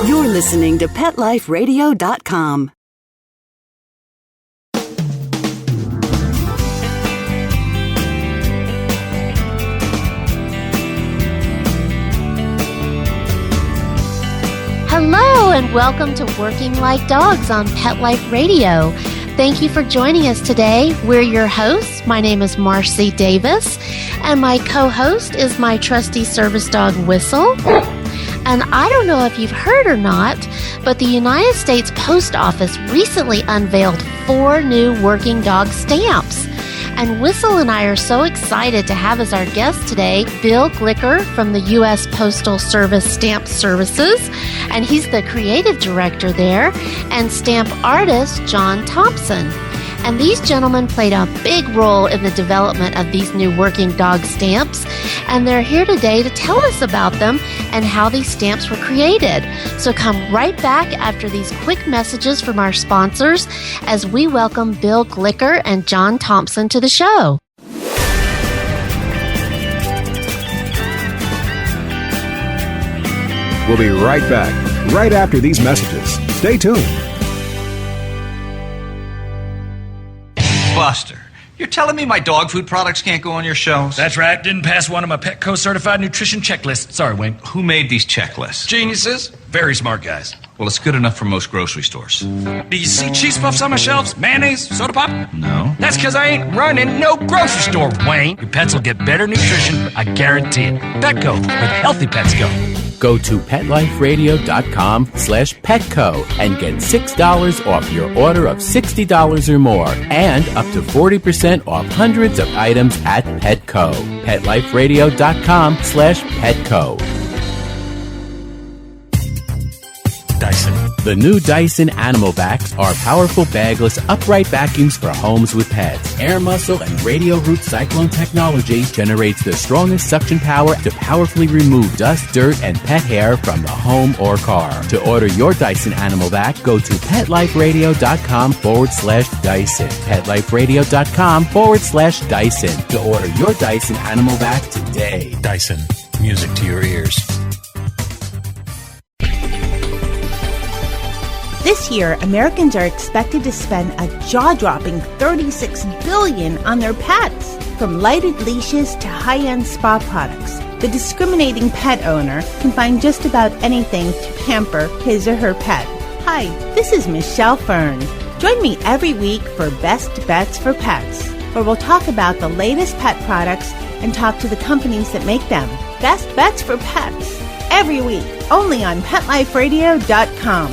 You're listening to PetLifeRadio.com. Hello and welcome to Working Like Dogs on Pet Life Radio. Thank you for joining us today. We're your hosts. My name is Marcy Davis, and my co-host is my trusty service dog, Whistle. And I don't know if you've heard or not, but the United States Post Office recently unveiled 4 new working dog stamps. And Whistle and I are so excited to have as our guest today Bill Glicker from the U.S. Postal Service Stamp Services, and he's the creative director there, and stamp artist John Thompson. And these gentlemen played a big role in the development of these new working dog stamps, and they're here today to tell us about them and how these stamps were created. So come right back after these quick messages from our sponsors as we welcome Bill Glicker and John Thompson to the show. We'll be right back, right after these messages. Stay tuned. Buster, you're telling me my dog food products can't go on your shelves? That's right. Didn't pass one of my Petco certified nutrition checklists. Sorry, Wayne. Who made these checklists? Geniuses. Very smart guys. Well, it's good enough for most grocery stores. Do you see cheese puffs on my shelves? Mayonnaise? Soda pop? No. That's because I ain't running no grocery store, Wayne. Your pets will get better nutrition. I guarantee it. Petco, where the healthy pets go. Go to PetLifeRadio.com/Petco and get $6 off your order of $60 or more and up to 40% off hundreds of items at Petco. PetLifeRadio.com/Petco. Dyson. The new Dyson Animal Vacs are powerful bagless upright vacuums for homes with pets. Air muscle and radio root cyclone technology generates the strongest suction power to powerfully remove dust, dirt, and pet hair from the home or car. To order your Dyson Animal Vac, go to PetLifeRadio.com/Dyson. PetLifeRadio.com/Dyson to order your Dyson Animal Vac today. Dyson. Music to your ears. This year, Americans are expected to spend a jaw-dropping $36 billion on their pets. From lighted leashes to high-end spa products, the discriminating pet owner can find just about anything to pamper his or her pet. Hi, this is Michelle Fern. Join me every week for Best Bets for Pets, where we'll talk about the latest pet products and talk to the companies that make them. Best Bets for Pets, every week, only on PetLifeRadio.com.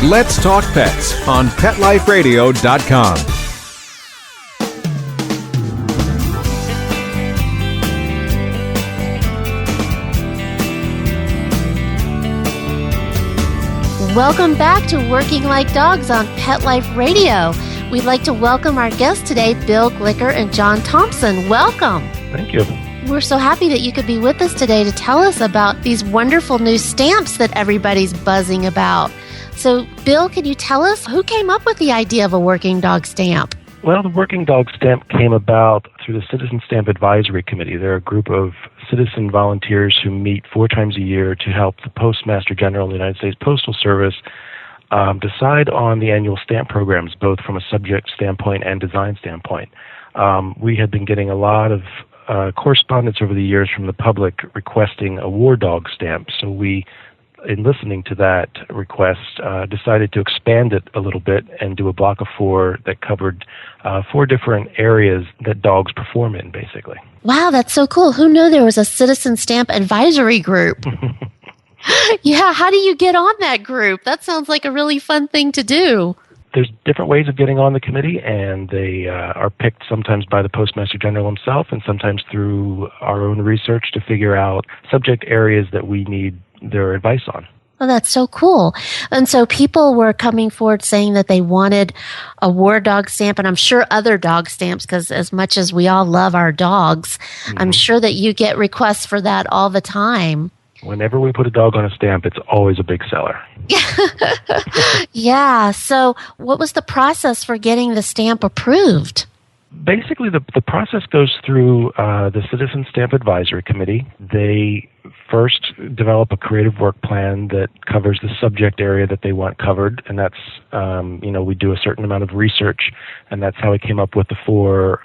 Let's Talk Pets on PetLifeRadio.com. Welcome back to Working Like Dogs on Pet Life Radio. We'd like to welcome our guests today, Bill Glicker and John Thompson. Welcome. Thank you. We're so happy that you could be with us today to tell us about these wonderful new stamps that everybody's buzzing about. So, Bill, can you tell us who came up with the idea of a working dog stamp? Well, the working dog stamp came about through the Citizen Stamp Advisory Committee. They're a group of citizen volunteers who meet 4 times a year to help the Postmaster General of the United States Postal Service decide on the annual stamp programs, both from a subject standpoint and design standpoint. We had been getting a lot of correspondence over the years from the public requesting a war dog stamp, so we, in listening to that request, decided to expand it a little bit and do a block of 4 that covered 4 different areas that dogs perform in, basically. Wow, that's so cool. Who knew there was a Citizen Stamp Advisory Group? Yeah, how do you get on that group? That sounds like a really fun thing to do. There's different ways of getting on the committee, and they are picked sometimes by the Postmaster General himself and sometimes through our own research to figure out subject areas that we need their advice on. Oh, that's so cool. And so people were coming forward saying that they wanted a war dog stamp, and I'm sure other dog stamps, because as much as we all love our dogs, I'm sure that you get requests for that all the time. Whenever we put a dog on a stamp, it's always a big seller. Yeah. So what was the process for getting the stamp approved? Basically, the process goes through the Citizen Stamp Advisory Committee. They first develop a creative work plan that covers the subject area that they want covered, and that's, we do a certain amount of research, and that's how we came up with the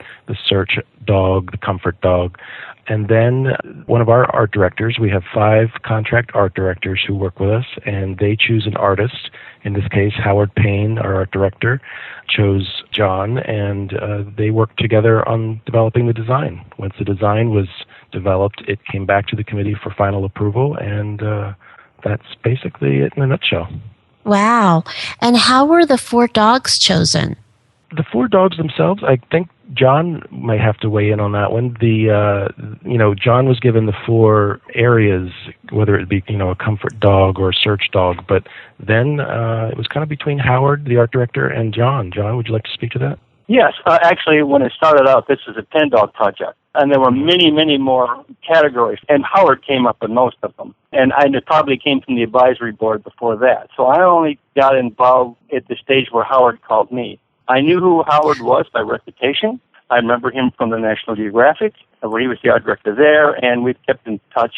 search dog, the comfort dog. And then one of our art directors, we have 5 contract art directors who work with us, and they choose an artist. In this case, Howard Payne, our art director, chose John, and they worked together on developing the design. Once the design was developed, it came back to the committee for final approval, and that's basically it in a nutshell. Wow. And how were the 4 dogs chosen? The 4 dogs themselves, I think John may have to weigh in on that one. John was given the 4 areas, whether it be, a comfort dog or a search dog, but then it was kind of between Howard, the art director, and John. John, would you like to speak to that? Yes. Actually, when it started out, this was a 10-dog project, and there were many, many more categories, and Howard came up with most of them. And I probably came from the advisory board before that. So I only got involved at the stage where Howard called me. I knew who Howard was by reputation. I remember him from the National Geographic, where he was the art director there, and we've kept in touch,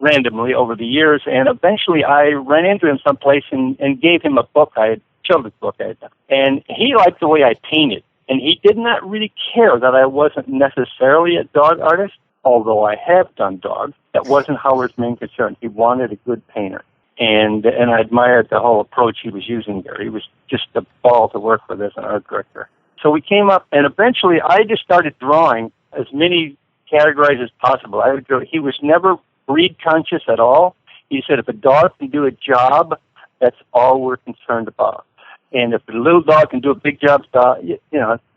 randomly over the years. And eventually I ran into him someplace and gave him a book, children's book I had done. And he liked the way I painted. And he did not really care that I wasn't necessarily a dog artist, although I have done dogs. That wasn't Howard's main concern. He wanted a good painter. And I admired the whole approach he was using there. He was just a ball to work with as an art director. So we came up, and eventually I just started drawing as many categories as possible. He was never breed conscious at all. He said, if a dog can do a job, that's all we're concerned about. And if a little dog can do a big job,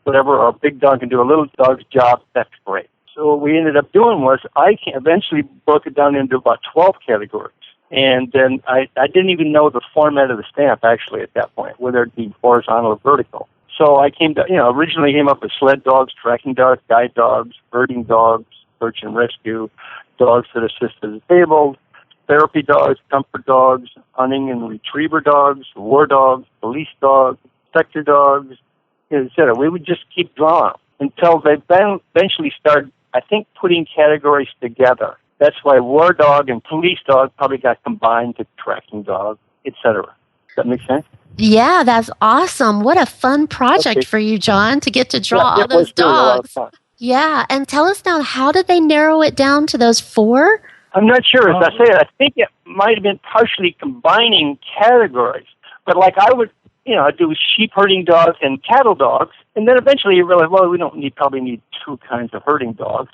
whatever, or a big dog can do a little dog's job, that's great. So what we ended up doing was I eventually broke it down into about 12 categories. And then I didn't even know the format of the stamp, actually, at that point, whether it be horizontal or vertical. So I originally came up with sled dogs, tracking dogs, guide dogs, herding dogs, search and rescue, dogs that assist the disabled, therapy dogs, comfort dogs, hunting and retriever dogs, war dogs, police dogs, sector dogs, etc. We would just keep drawing until they eventually started, I think, putting categories together. That's why war dog and police dog probably got combined to tracking dog, etc. Does that make sense? Yeah, that's awesome. What a fun project for you, John, to get to draw all those dogs. Yeah, and tell us now, how did they narrow it down to those 4? I'm not sure. As I say, I think it might have been partially combining categories. But like I would, do sheep herding dogs and cattle dogs, and then eventually you realize, well, we probably need 2 kinds of herding dogs.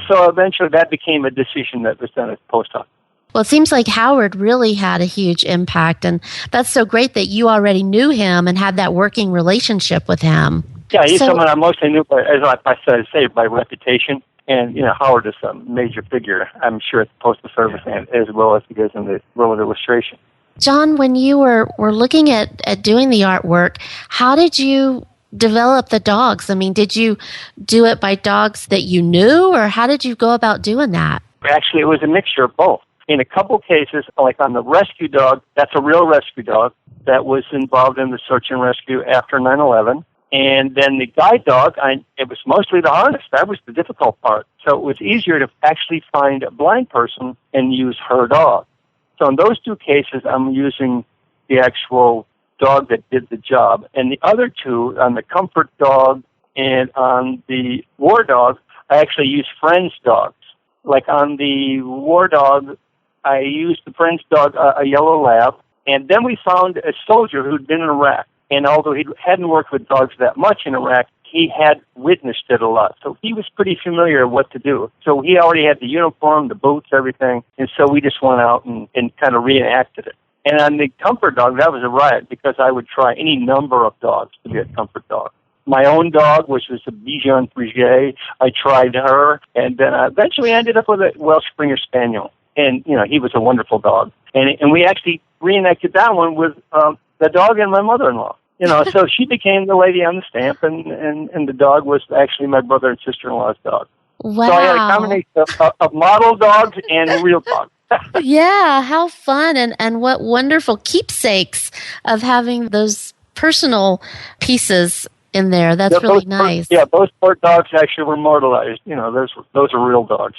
So eventually that became a decision that was done at post hoc. Well, it seems like Howard really had a huge impact, and that's so great that you already knew him and had that working relationship with him. Yeah, he's someone I mostly knew, as I say, by reputation. And, Howard is a major figure, I'm sure, at the Postal Service, and as well as he is in the world of illustration. John, when you were looking at doing the artwork, how did you develop the dogs? I mean, did you do it by dogs that you knew, or how did you go about doing that? Actually, it was a mixture of both. In a couple cases, like on the rescue dog, that's a real rescue dog that was involved in the search and rescue after 9/11. And then the guide dog, it was mostly the harness. That was the difficult part. So it was easier to actually find a blind person and use her dog. So in those 2 cases, I'm using the actual dog that did the job. And the other 2, on the comfort dog and on the war dog, I actually use friends' dogs. Like on the war dog, I used the friend's dog, a yellow lab, and then we found a soldier who'd been in Iraq. And although he hadn't worked with dogs that much in Iraq, he had witnessed it a lot. So he was pretty familiar with what to do. So he already had the uniform, the boots, everything. And so we just went out and kind of reenacted it. And on the comfort dog, that was a riot because I would try any number of dogs to be a comfort dog. My own dog, which was a Bichon Frise, I tried her. And then I eventually ended up with a Welsh Springer Spaniel. And, he was a wonderful dog. And we actually reenacted that one with the dog and my mother-in-law. So she became the lady on the stamp, and the dog was actually my brother and sister-in-law's dog. Wow. So I had a combination of model dogs and real dogs. Yeah, how fun, and what wonderful keepsakes of having those personal pieces in there. That's really nice. Those poor dogs actually were immortalized. Those are real dogs.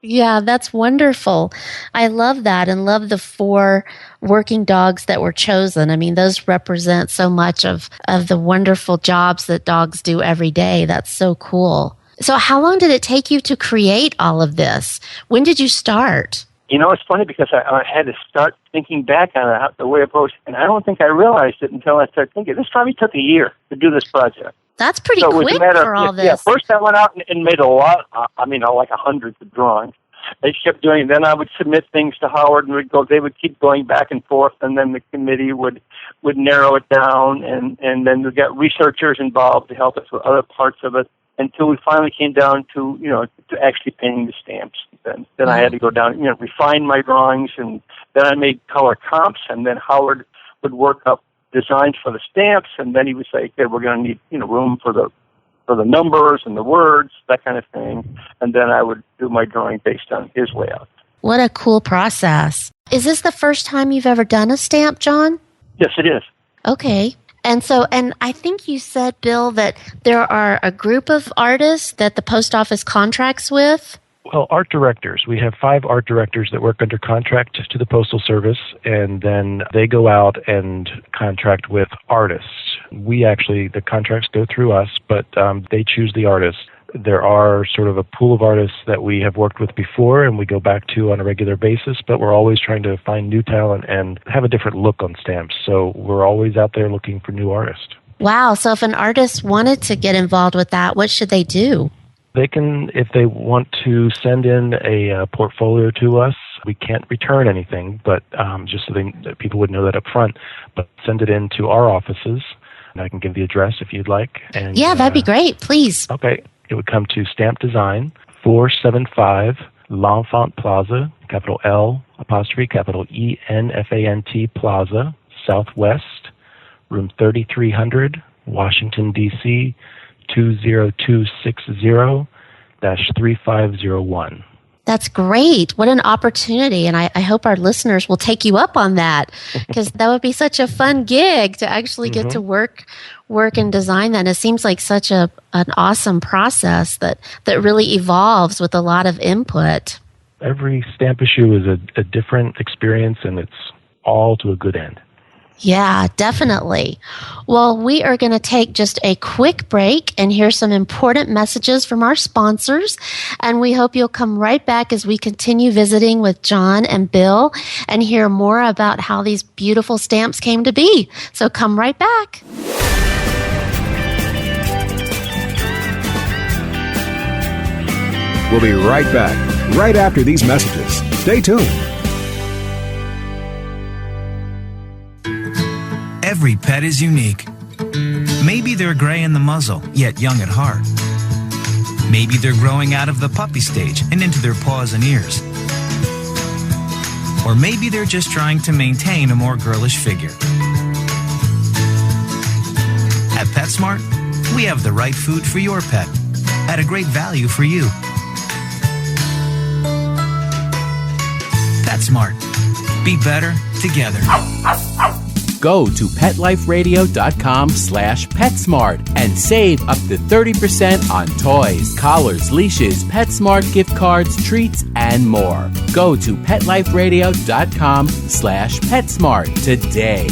Yeah, that's wonderful. I love that and love the 4 working dogs that were chosen. I mean, those represent so much of the wonderful jobs that dogs do every day. That's so cool. So how long did it take you to create all of this? When did you start? It's funny because I had to start thinking back on it, the way it approached, and I don't think I realized it until I started thinking. This probably took a year to do this project. That's pretty quick for all this. Yeah, first I went out and made a lot, like hundreds of drawings. They kept doing it. Then I would submit things to Howard, and they would keep going back and forth, and then the committee would narrow it down, and then we got researchers involved to help us with other parts of it until we finally came down to actually painting the stamps. Then I had to go down, refine my drawings, and then I made color comps, and then Howard would work up designs for the stamps, and then he would say, okay, we're going to need room for the numbers and the words, that kind of thing, and then I would do my drawing based on his layout. What a cool process. Is this the first time you've ever done a stamp, John? Yes, it is. Okay. And I think you said, Bill, that there are a group of artists that the post office contracts with? Well, art directors. We have 5 art directors that work under contract to the Postal Service, and then they go out and contract with artists. The contracts go through us, but they choose the artists. There are sort of a pool of artists that we have worked with before and we go back to on a regular basis, but we're always trying to find new talent and have a different look on stamps. So we're always out there looking for new artists. Wow. So if an artist wanted to get involved with that, what should they do? They can, if they want to send in a portfolio to us, we can't return anything, but just so people would know that up front, but send it in to our offices, and I can give the address if you'd like. And, yeah, that'd be great. Please. Okay. It would come to Stamp Design, 475 L'Enfant Plaza, capital L, apostrophe, capital ENFANT Plaza, Southwest, room 3300, Washington, D.C., 20260-3501. That's great. What an opportunity. And I hope our listeners will take you up on that, because that would be such a fun gig to actually get to work and design that. And it seems like such an awesome process that really evolves with a lot of input. Every stamp issue is a different experience, and it's all to a good end. Yeah, definitely. Well, we are going to take just a quick break and hear some important messages from our sponsors. And we hope you'll come right back as we continue visiting with John and Bill and hear more about how these beautiful stamps came to be. So come right back. We'll be right back, right after these messages. Stay tuned. Every pet is unique. Maybe they're gray in the muzzle, yet young at heart. Maybe they're growing out of the puppy stage and into their paws and ears. Or maybe they're just trying to maintain a more girlish figure. At PetSmart, we have the right food for your pet at a great value for you. PetSmart. Be better together. Go to PetLifeRadio.com/PetSmart and save up to 30% on toys, collars, leashes, PetSmart gift cards, treats, and more. Go to PetLifeRadio.com/PetSmart today.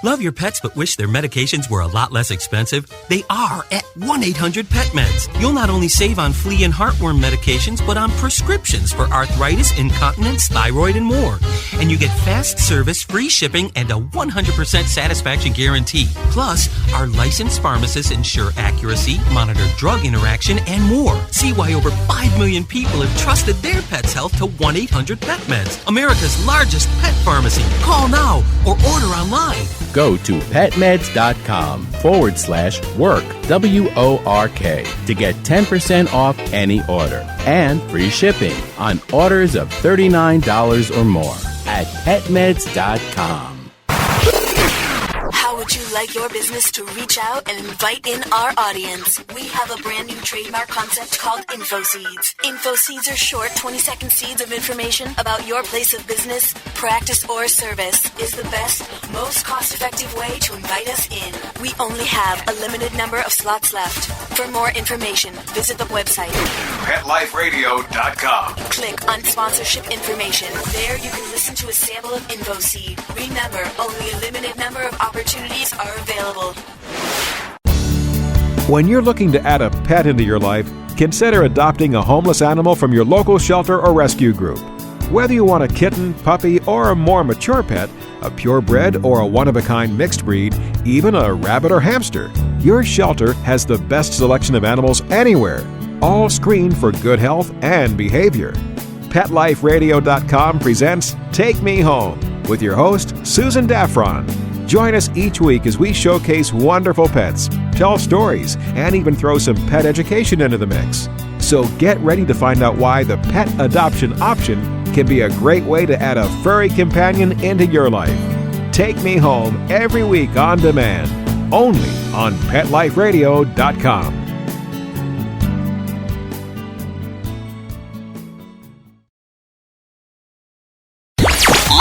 Love your pets but wish their medications were a lot less expensive? They are at 1-800-PET-MEDS. You'll not only save on flea and heartworm medications, but on prescriptions for arthritis, incontinence, thyroid, and more. And you get fast service, free shipping, and a 100% satisfaction guarantee. Plus, our licensed pharmacists ensure accuracy, monitor drug interaction, and more. See why over 5 million people have trusted their pet's health to 1-800-PET-MEDS, America's largest pet pharmacy. Call now or order online. Go to PetMeds.com/work, WORK, to get 10% off any order and free shipping on orders of $39 or more at PetMeds.com. How would you like your business to reach out and invite in our audience, we have a brand new trademark concept called InfoSeeds. InfoSeeds are short 20-second seeds of information about your place of business, practice, or service. Is the best, most cost-effective way to invite us in. We only have a limited number of slots left. For more information, visit the website PetLifeRadio.com. Click on sponsorship information. There you can listen to a sample of InfoSeed. Remember, only a limited number of opportunities are available. When you're looking to add a pet into your life, consider adopting a homeless animal from your local shelter or rescue group. Whether you want a kitten, puppy, or a more mature pet, a purebred or a one-of-a-kind mixed breed, even a rabbit or hamster, your shelter has the best selection of animals anywhere, all screened for good health and behavior. PetLifeRadio.com presents Take Me Home with your host, Susan Daffron. Join us each week as we showcase wonderful pets, tell stories, and even throw some pet education into the mix. So get ready to find out why the pet adoption option can be a great way to add a furry companion into your life. Take Me Home every week on demand, only on PetLifeRadio.com.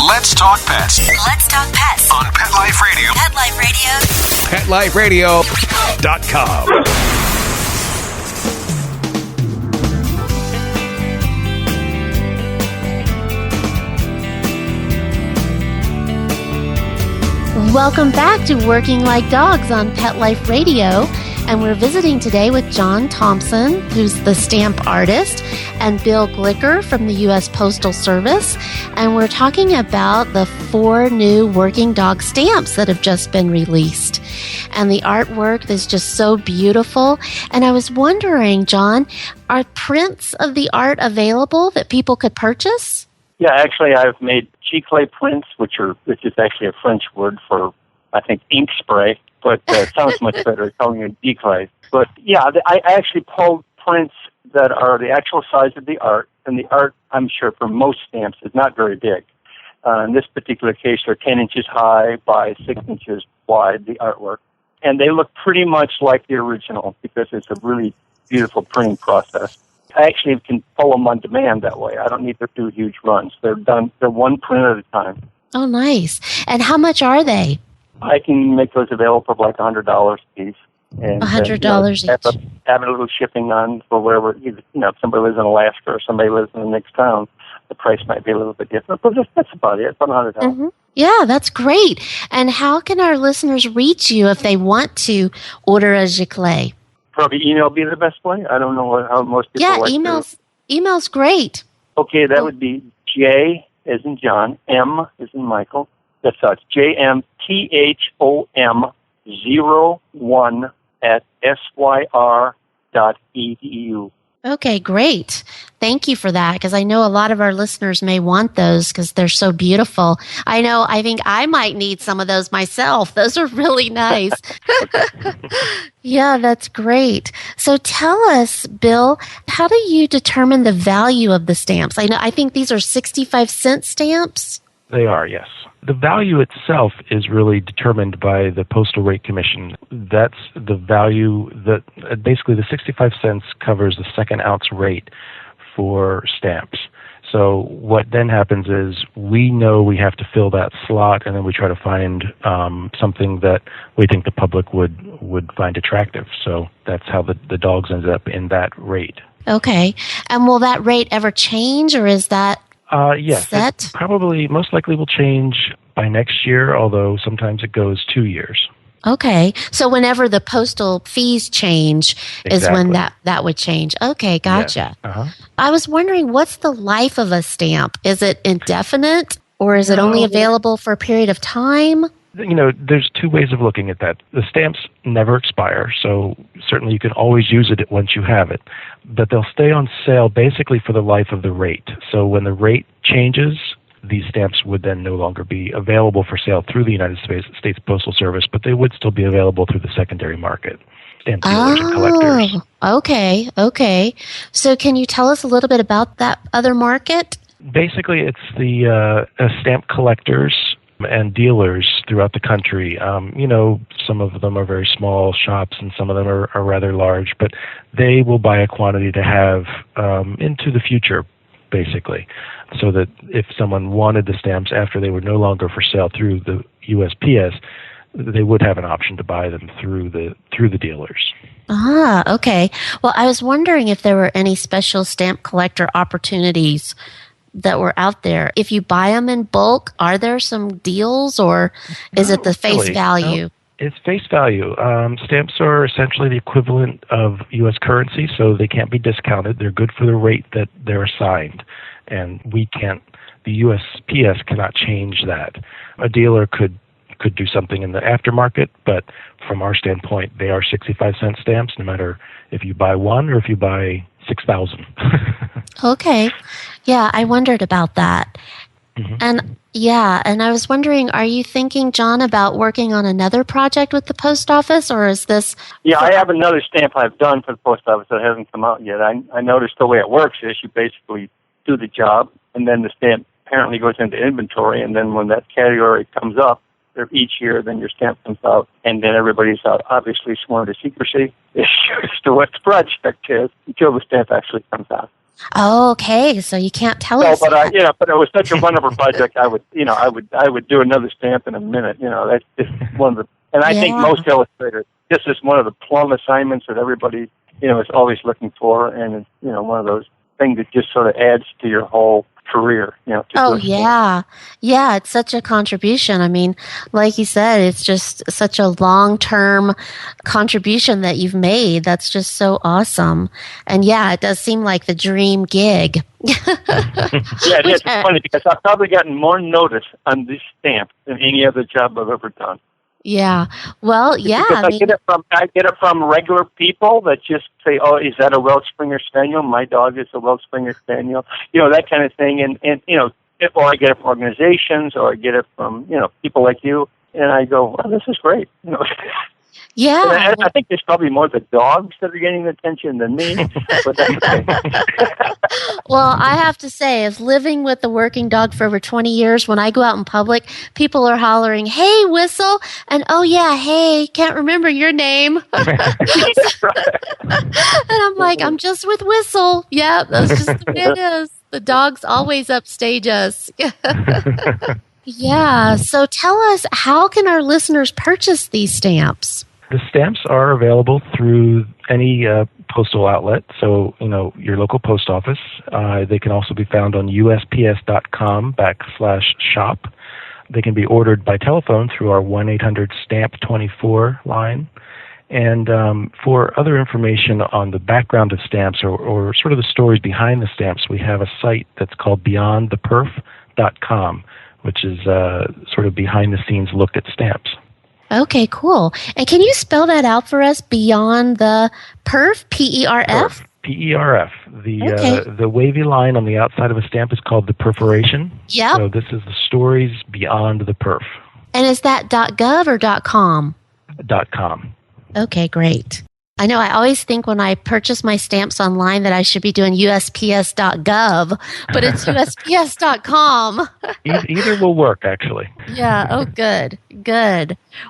Let's talk pets. Let's talk pets On Pet Life Radio. Pet Life Radio. PetLifeRadio.com. Welcome back to Working Like Dogs on Pet Life Radio. And we're visiting today with John Thompson, who's the stamp artist, and Bill Glicker from the U.S. Postal Service. And we're talking about the 4 new working dog stamps that have just been released. And the artwork is just so beautiful. And I was wondering, John, are prints of the art available that people could purchase? Yeah, actually, I've made giclée prints, which is actually a French word for, I think, ink spray. But it sounds much better calling it giclée. But yeah, I actually pulled prints that are the actual size of the art, and the art, I'm sure, for most stamps is not very big. In this particular case, they're 10 inches high by 6 inches wide, the artwork. And they look pretty much like the original because it's a really beautiful printing process. I actually can pull them on demand that way. I don't need to do huge runs. They're one print at a time. Oh, nice. And how much are they? I can make those available for like $100 a piece. And, $100 each. Have a little shipping on for wherever, if somebody lives in Alaska or somebody lives in the next town, the price might be a little bit different. But that's about it. It's about $100. Mm-hmm. Yeah, that's great. And how can our listeners reach you if they want to order a giclée? Probably email be the best way. I don't know how most people like to. Email's great. Okay, that would be J as in John, M as in Michael. That's JMTHOM01 at syr.edu. Okay, great. Thank you for that, because I know a lot of our listeners may want those because they're so beautiful. I think I might need some of those myself. Those are really nice. Yeah, that's great. So tell us, Bill, how do you determine the value of the stamps? I think these are 65-cent stamps. They are, yes. The value itself is really determined by the Postal Rate Commission. That's the value that basically the 65 cents covers the second ounce rate for stamps. So what then happens is we know we have to fill that slot, and then we try to find something that we think the public would find attractive. So that's how the dogs ended up in that rate. Okay. And will that rate ever change, or is that yes, set? It probably most likely will change by next year, although sometimes it goes 2 years. Okay. So whenever the postal fees change is when that would change. Okay, gotcha. Yes. Uh-huh. I was wondering, what's the life of a stamp? Is it indefinite, or is it only available for a period of time? There's 2 ways of looking at that. The stamps never expire, so certainly you can always use it once you have it. But they'll stay on sale basically for the life of the rate. So when the rate changes, these stamps would then no longer be available for sale through the United States Postal Service, but they would still be available through the secondary market, stamp dealers and collectors. Okay. So can you tell us a little bit about that other market? Basically, it's the stamp collectors and dealers throughout the country. Some of them are very small shops and some of them are rather large, but they will buy a quantity to have into the future, basically, so that if someone wanted the stamps after they were no longer for sale through the USPS, they would have an option to buy them through the dealers. Ah, okay. Well, I was wondering if there were any special stamp collector opportunities that were out there. If you buy them in bulk, are there some deals, or is it the face value? No, it's face value. Stamps are essentially the equivalent of U.S. currency, so they can't be discounted. They're good for the rate that they're assigned, and the USPS cannot change that. A dealer could do something in the aftermarket, but from our standpoint, they are 65-cent stamps, no matter if you buy one or if you buy 6,000. Okay. Yeah, I wondered about that. Mm-hmm. And I was wondering, are you thinking, John, about working on another project with the post office, or is this... Yeah, I have another stamp I've done for the post office that hasn't come out yet. I noticed the way it works is you basically do the job, and then the stamp apparently goes into inventory, and then when that category comes up, each year, then your stamp comes out, and then everybody's obviously sworn to secrecy as to what the project is until the stamp actually comes out. Oh, okay. So you can't tell us. But it was such a wonderful project. I would do another stamp in a minute. That's just one of the. And I think most illustrators, this is one of the plum assignments that everybody is always looking for, and it's one of those things that just sort of adds to your whole career. Yeah, it's such a contribution. I mean, like you said, it's just such a long-term contribution that you've made. That's just so awesome. And yeah, it does seem like the dream gig. Yeah, it is. It's funny because I've probably gotten more notice on this stamp than any other job I've ever done. Yeah. Well, yeah. I get it from regular people that just say, "Oh, is that a Welsh Springer Spaniel? My dog is a Welsh Springer Spaniel." That kind of thing. And or I get it from organizations, or I get it from people like you, and I go, "Well, this is great." Yeah. I think there's probably more the dogs that are getting the attention than me. But that's okay. Well, I have to say, as living with the working dog for over 20 years, when I go out in public, people are hollering, "Hey, Whistle," and "Oh yeah, hey, can't remember your name." And I'm like, "I'm just with Whistle." Yeah, that's just the way it is. The dogs always upstage us. Yeah. So tell us, how can our listeners purchase these stamps? The stamps are available through any postal outlet, so, your local post office. They can also be found on USPS.com/shop. They can be ordered by telephone through our 1-800-STAMP-24 line. And for other information on the background of stamps or sort of the stories behind the stamps, we have a site that's called BeyondThePerf.com, which is sort of behind-the-scenes look at stamps. Okay, cool. And can you spell that out for us? Beyond the Perf, P-E-R-F? P-E-R-F. The wavy line on the outside of a stamp is called the perforation. Yep. So this is the stories beyond the perf. And is that .gov or .com? .com. Okay, great. I know I always think when I purchase my stamps online that I should be doing USPS.gov, but it's USPS.com. Either will work, actually. Yeah, oh, good.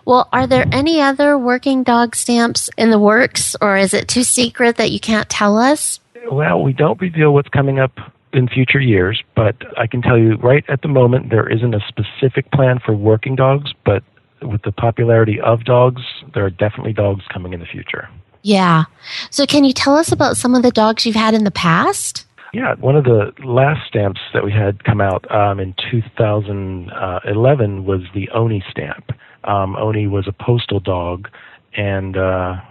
Well, are there any other working dog stamps in the works, or is it too secret that you can't tell us? Well, we don't reveal what's coming up in future years, but I can tell you right at the moment there isn't a specific plan for working dogs, but with the popularity of dogs, there are definitely dogs coming in the future. Yeah. So can you tell us about some of the dogs you've had in the past? Yeah, one of the last stamps that we had come out in 2011 was the Oni stamp. Oni was a postal dog, and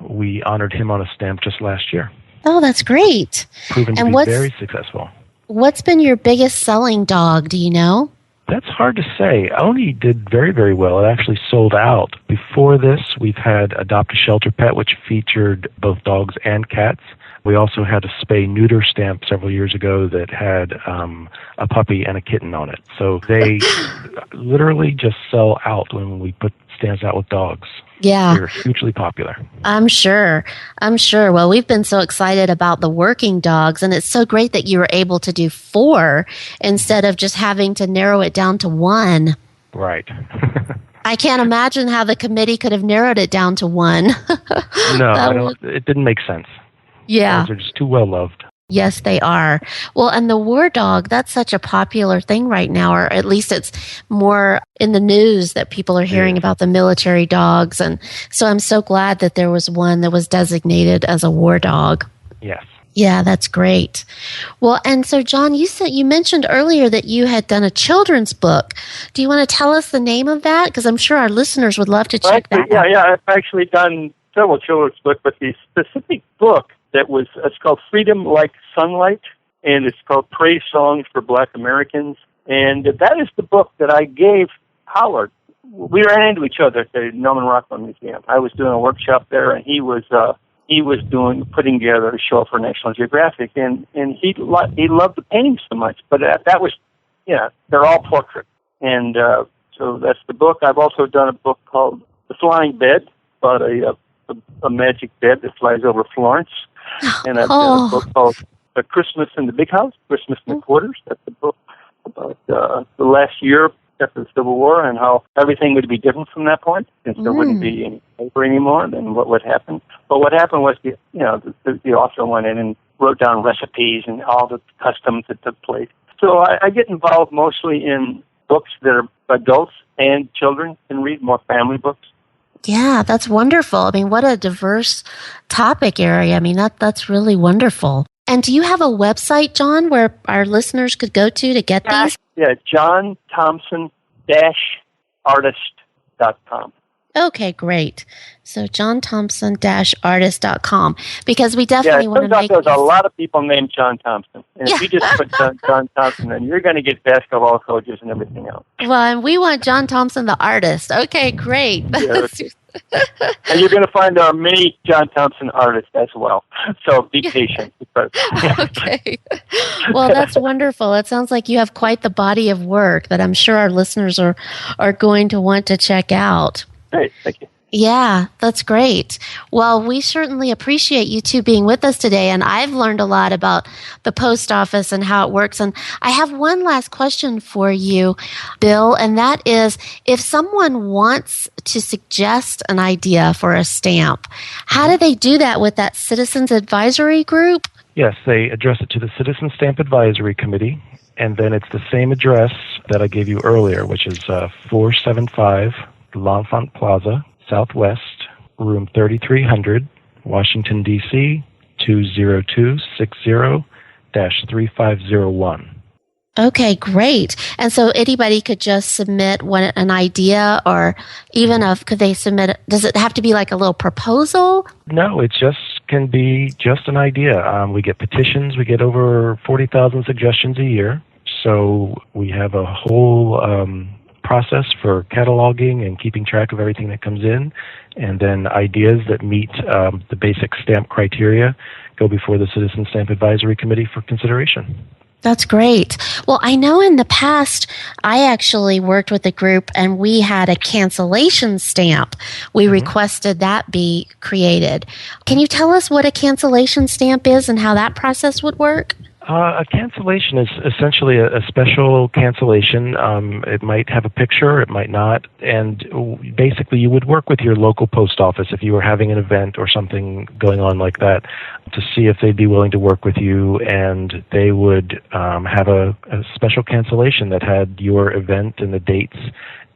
we honored him on a stamp just last year. Oh, that's great. Proven to be very successful. What's been your biggest selling dog, do you know? That's hard to say. Oni did very, very well. It actually sold out. Before this, we've had Adopt a Shelter Pet, which featured both dogs and cats. We also had a spay-neuter stamp several years ago that had a puppy and a kitten on it. So they literally just sell out when we put stamps out with dogs. Yeah. They're hugely popular. I'm sure. Well, we've been so excited about the working dogs, and it's so great that you were able to do 4 instead of just having to narrow it down to 1. Right. I can't imagine how the committee could have narrowed it down to one. No, it didn't make sense. Yeah. Dogs are just too well loved. Yes, they are. Well, and the war dog, that's such a popular thing right now, or at least it's more in the news that people are hearing about the military dogs. And so I'm so glad that there was one that was designated as a war dog. Yes. Yeah, that's great. Well, and so John, you mentioned earlier that you had done a children's book. Do you want to tell us the name of that? Because I'm sure our listeners would love to check that out. Yeah, I've actually done several children's books, but the specific book it's called Freedom Like Sunlight, and it's called Praise Songs for Black Americans. And that is the book that I gave Howard. We ran into each other at the Norman Rockwell Museum. I was doing a workshop there, and he was putting together a show for National Geographic, and he loved the paintings so much. But that was, they're all portraits, and so that's the book. I've also done a book called The Flying Bed, about a magic bed that flies over Florence, and I've done a book called Christmas in the Big House, Christmas in the Quarters. That's a book about the last year after the Civil War and how everything would be different from that point, since there wouldn't be any paper anymore. Then what would happen? But what happened was the author went in and wrote down recipes and all the customs that took place. So I get involved mostly in books that are adults and children can read, more family books. Yeah, that's wonderful. I mean, what a diverse topic area. I mean, that's really wonderful. And do you have a website, John, where our listeners could go to get these? Yeah, JohnThompson-artist.com. Okay, great. So JohnThompson-artist.com, because we definitely want to make there's a lot of people named John Thompson. And if you just put John Thompson in, you're going to get basketball coaches and everything else. Well, and we want John Thompson the artist. Okay, great. Yeah, and you're going to find there are many John Thompson artists as well. So be patient. Okay. Well, that's wonderful. It sounds like you have quite the body of work that I'm sure our listeners are going to want to check out. Great. Thank you. Yeah, that's great. Well, we certainly appreciate you two being with us today, and I've learned a lot about the post office and how it works. And I have one last question for you, Bill, and that is, if someone wants to suggest an idea for a stamp, how do they do that with that Citizens Advisory Group? Yes, they address it to the Citizen Stamp Advisory Committee, and then it's the same address that I gave you earlier, which is 475 L'Enfant Plaza, Southwest, room 3300, Washington, D.C., 20260-3501. Okay, great. And so anybody could just submit an idea, or even could they submit, does it have to be like a little proposal? No, it just can be just an idea. We get petitions. We get over 40,000 suggestions a year. So we have a whole process for cataloging and keeping track of everything that comes in, and then ideas that meet the basic stamp criteria go before the Citizen Stamp Advisory Committee for consideration. That's great. Well, I know in the past, I actually worked with a group and we had a cancellation stamp. We requested that be created. Can you tell us what a cancellation stamp is and how that process would work? A cancellation is essentially a special cancellation. It might have a picture, it might not, and basically you would work with your local post office if you were having an event or something going on like that to see if they'd be willing to work with you, and they would have a special cancellation that had your event and the dates,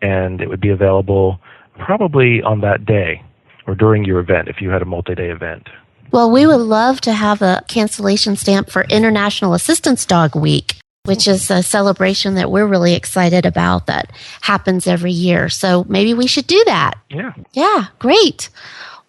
and it would be available probably on that day or during your event if you had a multi-day event. Well, we would love to have a cancellation stamp for International Assistance Dog Week, which is a celebration that we're really excited about that happens every year. So maybe we should do that. Yeah. Yeah, great.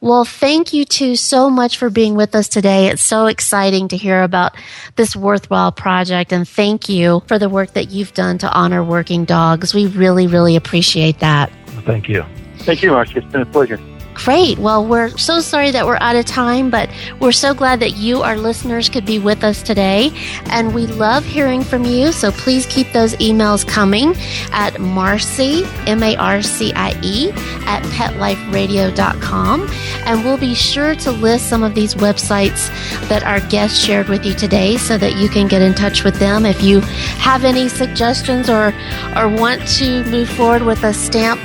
Well, thank you two so much for being with us today. It's so exciting to hear about this worthwhile project, and thank you for the work that you've done to honor working dogs. We really, really appreciate that. Thank you. Thank you, Marcia. It's been a pleasure. Great. Well, we're so sorry that we're out of time, but we're so glad that you, our listeners, could be with us today. And we love hearing from you, so please keep those emails coming at Marcie, M-A-R-C-I-E, at PetLifeRadio.com. And we'll be sure to list some of these websites that our guests shared with you today so that you can get in touch with them. If you have any suggestions or want to move forward with a stamp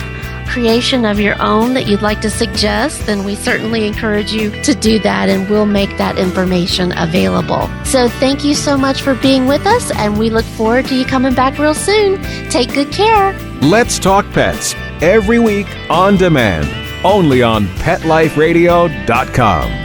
creation of your own that you'd like to suggest, then we certainly encourage you to do that, and we'll make that information available. So thank you so much for being with us, and we look forward to you coming back real soon. Take good care. Let's Talk Pets, every week on demand, only on PetLifeRadio.com.